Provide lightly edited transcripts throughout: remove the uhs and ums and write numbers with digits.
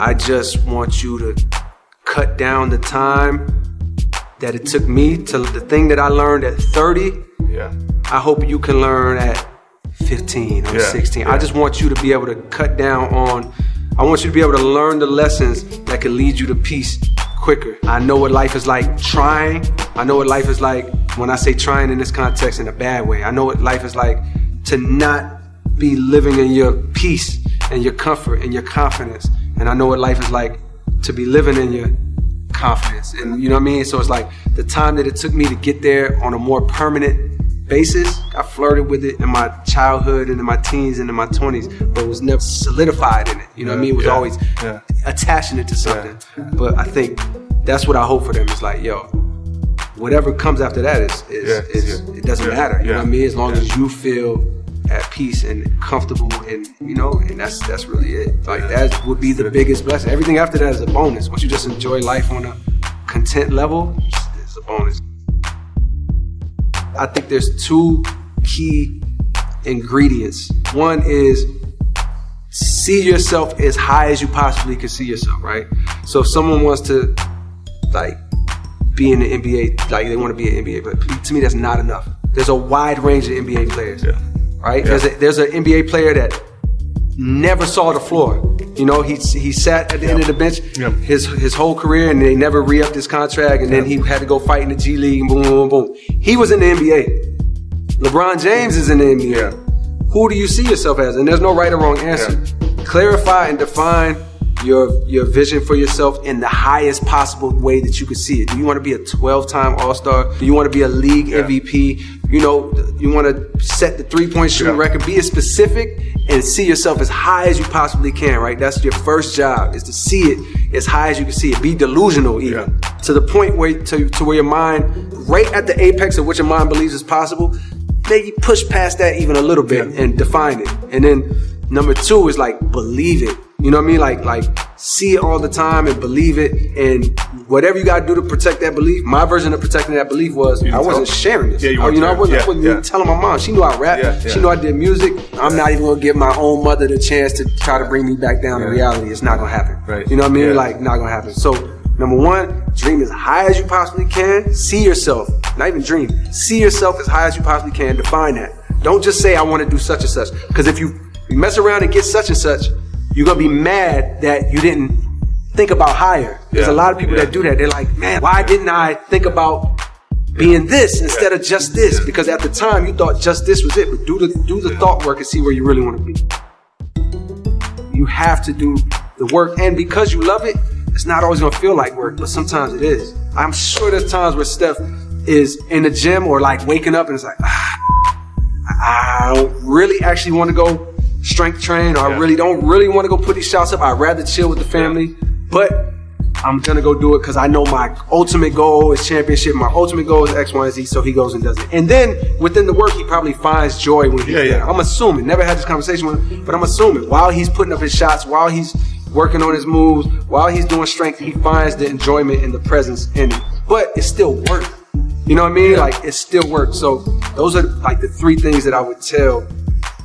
I just want you to cut down the time that it took me to the thing that I learned at 30. Yeah. I hope you can learn at 15 or 16. Yeah. I just want you to be able to cut down on, I want you to be able to learn the lessons that can lead you to peace quicker. I know what life is like trying. I know what life is like when I say trying in this context in a bad way. I know what life is like to not be living in your peace and your comfort and your confidence. And I know what life is like to be living in your confidence. And you know what I mean? So it's like the time that it took me to get there on a more permanent basis, I flirted with it in my childhood and in my teens and in my 20s, but was never solidified in it. You know what I mean? It was always attaching it to something. But I think that's what I hope for them. It's like, yo, whatever comes after that is it doesn't matter. You know what I mean? As long as you feel at peace and comfortable, and you know, and that's really it. Like that would be the biggest blessing. Everything after that is a bonus. Once you just enjoy life on a content level, it's a bonus. I think there's two key ingredients. One is see yourself as high as you possibly can see yourself, right? So if someone wants to like be in the NBA, like they want to be an NBA player, to me that's not enough. There's a wide range of NBA players, right? There's an NBA player that never saw the floor. You know, he sat at the end of the bench his whole career, and they never re-upped his contract, and then he had to go fight in the G League, and boom, boom, boom. He was in the NBA. LeBron James is in the NBA. Who do you see yourself as? And there's no right or wrong answer. Clarify and define your vision for yourself in the highest possible way that you could see it. Do you want to be a 12-time All-Star? Do you want to be a league MVP? You know, you want to set the three-point shooting record. Be as specific and see yourself as high as you possibly can, right? That's your first job, is to see it as high as you can see it. Be delusional even. To the point where to where your mind, right at the apex of what your mind believes is possible, maybe push past that even a little bit and define it. And then number two is like believe it. You know what I mean? Like see it all the time and believe it, and whatever you gotta do to protect that belief. My version of protecting that belief was I wasn't sharing this. I wasn't even telling my mom. She knew I rapped. She knew I did music. I'm not even gonna give my own mother the chance to try to bring me back down to reality. It's not gonna happen. You know what I mean? Like not gonna happen. So number one, dream as high as you possibly can. See yourself, not even dream. See yourself as high as you possibly can. Define that. Don't just say I want to do such and such, because if you mess around and get such and such, you're gonna be mad that you didn't think about higher. There's a lot of people that do that. They're like, man, why didn't I think about being this instead of just this? Because at the time you thought just this was it. But do the thought work and see where you really want to be. You have to do the work, and because you love it, it's not always gonna feel like work, but sometimes it is. I'm sure there's times where Steph is in the gym or like waking up and it's like, I don't really actually want to go strength train, or I really don't want to go put these shots up. I'd rather chill with the family, but I'm gonna go do it because I know my ultimate goal is championship. My ultimate goal is X, Y, and Z. So he goes and does it. And then within the work, he probably finds joy when he's there. I'm assuming. Never had this conversation with him, but I'm assuming while he's putting up his shots, while he's working on his moves, while he's doing strength, he finds the enjoyment and the presence in it. But it's still work. You know what I mean? Like it's still work. So those are like the three things that I would tell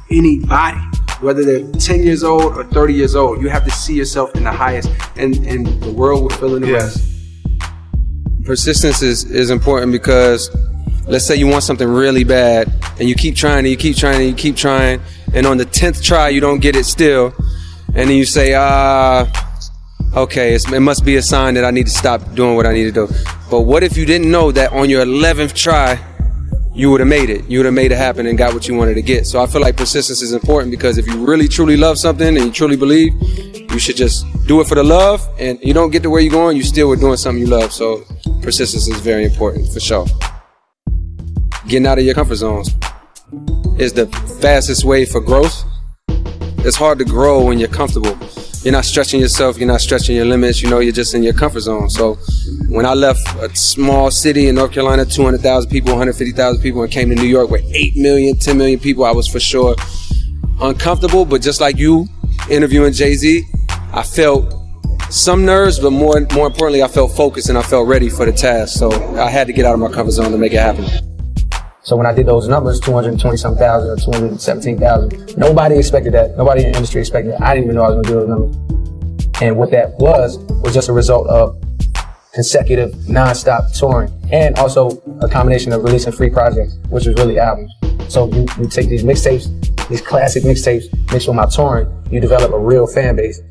anybody, whether they're 10 years old or 30 years old. You have to see yourself in the highest, and the world will fill in the rest. Persistence is important, because let's say you want something really bad and you keep trying and you keep trying and you keep trying, and on the 10th try you don't get it still, and then you say, okay, it must be a sign that I need to stop doing what I need to do. But what if you didn't know that on your 11th try you would have made it. You would have made it happen and got what you wanted to get. So I feel like persistence is important, because if you really truly love something and you truly believe, you should just do it for the love, and you don't get to where you're going, you still were doing something you love. So persistence is very important, for sure. Getting out of your comfort zones is the fastest way for growth. It's hard to grow when you're comfortable. You're not stretching yourself, you're not stretching your limits, you know, you're just in your comfort zone. So when I left a small city in North Carolina, 200,000 people, 150,000 people, and came to New York with 8 million, 10 million people, I was for sure uncomfortable. But just like you interviewing Jay-Z, I felt some nerves, but more importantly, I felt focused and I felt ready for the task. So I had to get out of my comfort zone to make it happen. So when I did those numbers, 220-some thousand or 217,000, nobody expected that. Nobody in the industry expected that. I didn't even know I was going to do those numbers. And what that was just a result of consecutive non-stop touring, and also a combination of releasing free projects, which was really albums. So you take these mixtapes, these classic mixtapes, mixed with my touring, you develop a real fan base.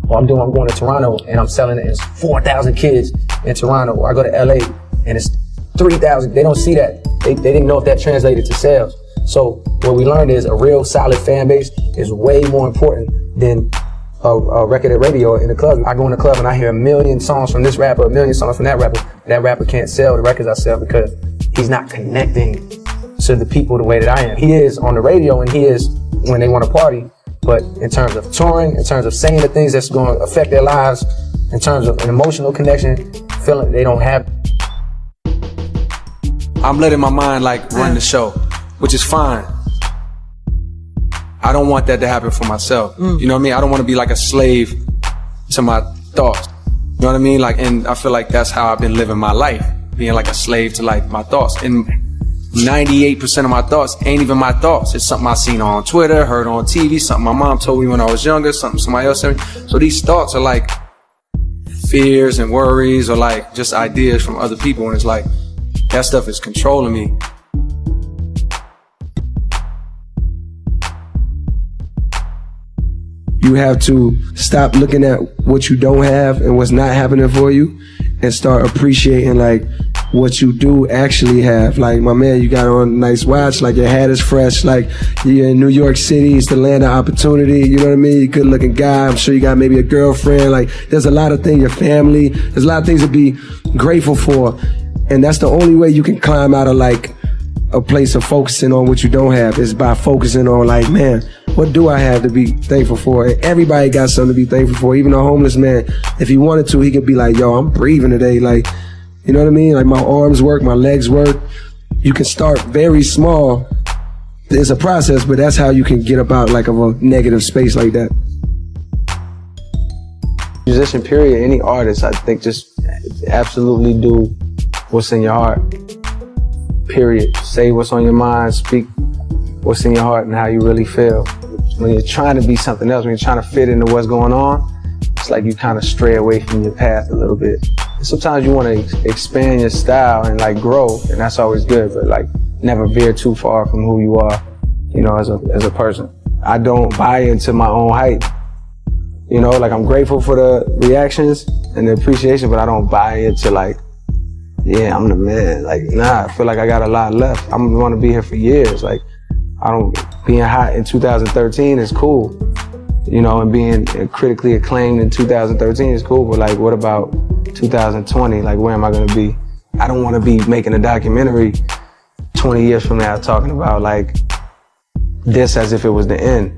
Well, I'm going to Toronto and I'm selling it, and it's 4,000 kids in Toronto. Or I go to LA and it's 3,000. They don't see that. They didn't know if that translated to sales. So what we learned is a real solid fan base is way more important than a record at radio or in the club. I go in the club and I hear 1 million songs from this rapper, 1 million songs from that rapper. That rapper can't sell the records I sell because he's not connecting to the people the way that I am. He is on the radio and he is when they want to party, but in terms of touring, in terms of saying the things that's going to affect their lives, in terms of an emotional connection, feeling they don't have. I'm letting my mind like run the show, which is fine. I don't want that to happen for myself. You know what I mean? I don't want to be like a slave to my thoughts. You know what I mean? Like, and I feel like that's how I've been living my life, being like a slave to like my thoughts. And 98% of my thoughts ain't even my thoughts. It's something I seen on Twitter, heard on TV, something my mom told me when I was younger, something somebody else said. So these thoughts are like fears and worries or like just ideas from other people. And it's like, that stuff is controlling me. You have to stop looking at what you don't have and what's not happening for you and start appreciating like what you do actually have. Like, my man, you got on a nice watch, like your hat is fresh, like you're in New York City, it's the land of opportunity, you know what I mean? You're a good looking guy, I'm sure you got maybe a girlfriend, like there's a lot of things, your family, there's a lot of things to be grateful for. And that's the only way you can climb out of like a place of focusing on what you don't have is by focusing on like, man, what do I have to be thankful for? And everybody got something to be thankful for. Even a homeless man, if he wanted to, he could be like, yo, I'm breathing today. Like, you know what I mean? Like my arms work, my legs work. You can start very small. It's a process, but that's how you can get about like of a negative space like that. Musician, period, any artist, I think just absolutely do what's in your heart. Period. Say what's on your mind, speak what's in your heart and how you really feel. When you're trying to be something else, when you're trying to fit into what's going on, it's like you kind of stray away from your path a little bit. Sometimes you want to expand your style and like grow, and that's always good, but like never veer too far from who you are, you know, as a person. I don't buy into my own hype. You know, like I'm grateful for the reactions and the appreciation, but I don't buy into like, yeah, I'm the man. Like, nah, I feel like I got a lot left. I'm gonna be here for years. Like, being hot in 2013 is cool, you know, and being critically acclaimed in 2013 is cool, but like, what about 2020? Like, where am I gonna be? I don't wanna be making a documentary 20 years from now talking about like this as if it was the end.